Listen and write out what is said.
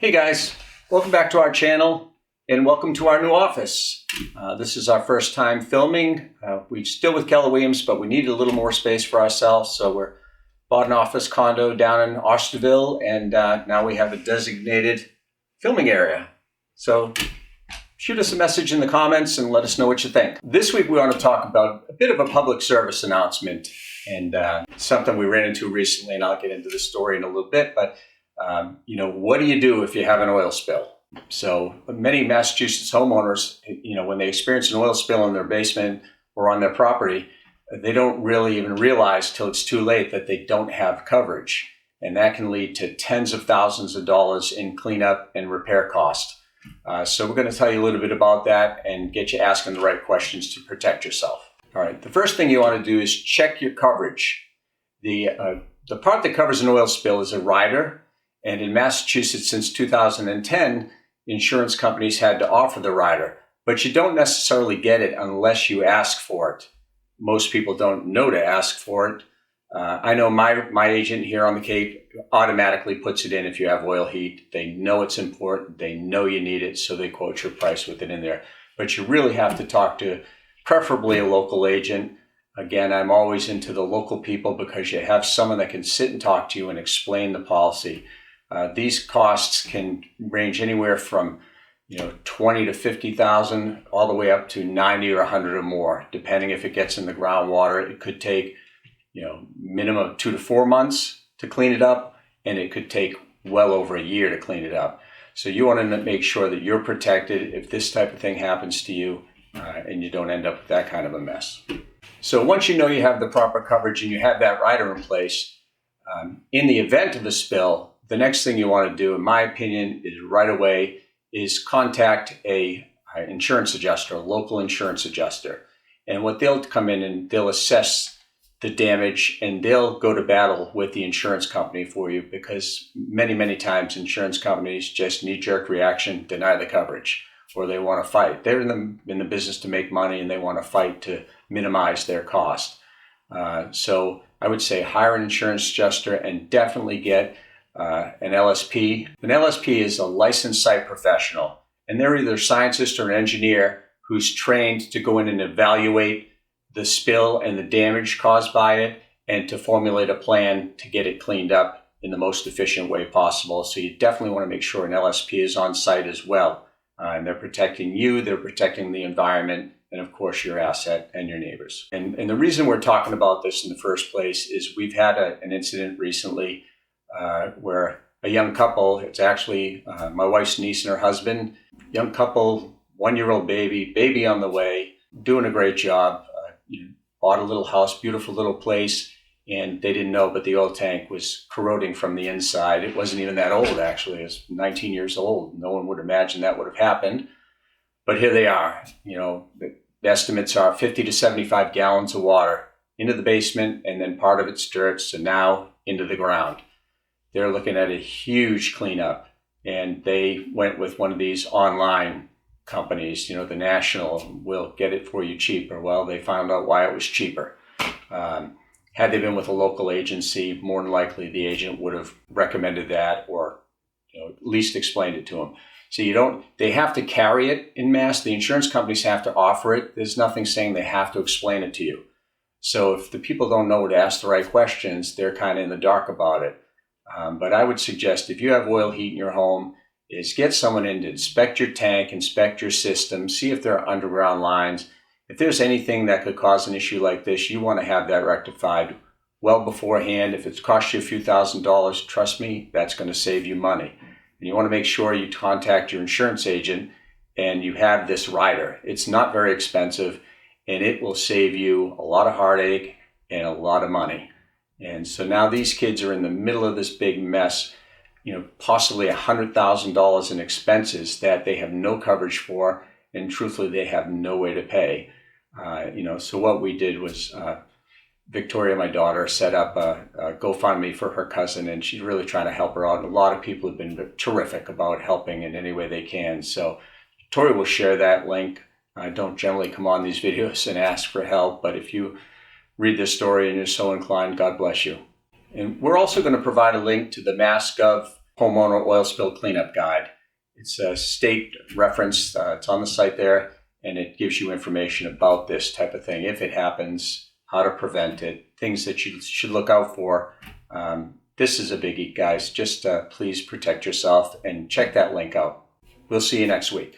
Hey guys, welcome back to our channel and welcome to our new office. This is our first time filming. We're still with Keller Williams, but we needed a little more space for ourselves, so we're bought an office condo down in Osterville, and now we have a designated filming area. So shoot us a message in the comments and let us know what you think. This week we want to talk about a bit of a public service announcement and something we ran into recently, and I'll get into the story in a little bit, but what do you do if you have an oil spill? So many Massachusetts homeowners, when they experience an oil spill in their basement or on their property, they don't really even realize till it's too late that they don't have coverage. And that can lead to tens of thousands of dollars in cleanup and repair costs. So we're going to tell you a little bit about that and get you asking the right questions to protect yourself. All right, the first thing you want to do is check your coverage. The part that covers an oil spill is a rider. And in Massachusetts, since 2010, insurance companies had to offer the rider, but you don't necessarily get it unless you ask for it. Most people don't know to ask for it. I know my agent here on the Cape automatically puts it in if you have oil heat. They know it's important. They know you need it, so they quote your price with it in there. But you really have to talk to preferably a local agent. Again, I'm always into the local people because you have someone that can sit and talk to you and explain the policy. These costs can range anywhere from, 20 to 50,000 all the way up to 90 or 100 or more, depending if it gets in the groundwater. It could take, minimum 2 to 4 months to clean it up, and it could take well over a year to clean it up. So you want to make sure that you're protected if this type of thing happens to you, and you don't end up with that kind of a mess. So once you know you have the proper coverage and you have that rider in place, in the event of a spill, the next thing you want to do, in my opinion, is right away is contact a insurance adjuster, a local insurance adjuster. And what they'll come in and they'll assess the damage and they'll go to battle with the insurance company for you, because many, many times insurance companies just knee-jerk reaction, deny the coverage, or they want to fight. They're in the business to make money and they want to fight to minimize their cost. So I would say hire an insurance adjuster and definitely get an LSP. An LSP is a licensed site professional, and they're either a scientist or an engineer who's trained to go in and evaluate the spill and the damage caused by it and to formulate a plan to get it cleaned up in the most efficient way possible. So you definitely want to make sure an LSP is on site as well. And they're protecting you, they're protecting the environment, and of course your asset and your neighbors. And the reason we're talking about this in the first place is we've had an incident recently where a young couple, it's actually my wife's niece and her husband, young couple, 1-year-old baby on the way, doing a great job, bought a little house, beautiful little place, and they didn't know, but the oil tank was corroding from the inside. It wasn't even that old, actually. It was 19 years old. No one would imagine that would have happened. But here they are. The estimates are 50 to 75 gallons of water into the basement, and then part of it's dirt, so now into the ground. They're looking at a huge cleanup, and they went with one of these online companies, the national, will get it for you cheaper. Well, they found out why it was cheaper. Had they been with a local agency, more than likely the agent would have recommended that or at least explained it to them. So they have to carry it in Mass. The insurance companies have to offer it. There's nothing saying they have to explain it to you. So if the people don't know to ask the right questions, they're kind of in the dark about it. But I would suggest if you have oil heat in your home, is get someone in to inspect your tank, inspect your system, see if there are underground lines. If there's anything that could cause an issue like this, you want to have that rectified well beforehand. If it's cost you a few $1,000s, trust me, that's going to save you money. And you want to make sure you contact your insurance agent and you have this rider. It's not very expensive, and it will save you a lot of heartache and a lot of money. And so now these kids are in the middle of this big mess, possibly $100,000 in expenses that they have no coverage for, and truthfully, they have no way to pay. So what we did was Victoria, my daughter, set up a GoFundMe for her cousin, and she's really trying to help her out. And a lot of people have been terrific about helping in any way they can. So Victoria will share that link. I don't generally come on these videos and ask for help, but if you read this story and you're so inclined, God bless you. And we're also going to provide a link to the MassGov Homeowner Oil Spill Cleanup Guide. It's a state reference. It's on the site there, and it gives you information about this type of thing. If it happens, how to prevent it, things that you should look out for. This is a biggie, guys. Just please protect yourself and check that link out. We'll see you next week.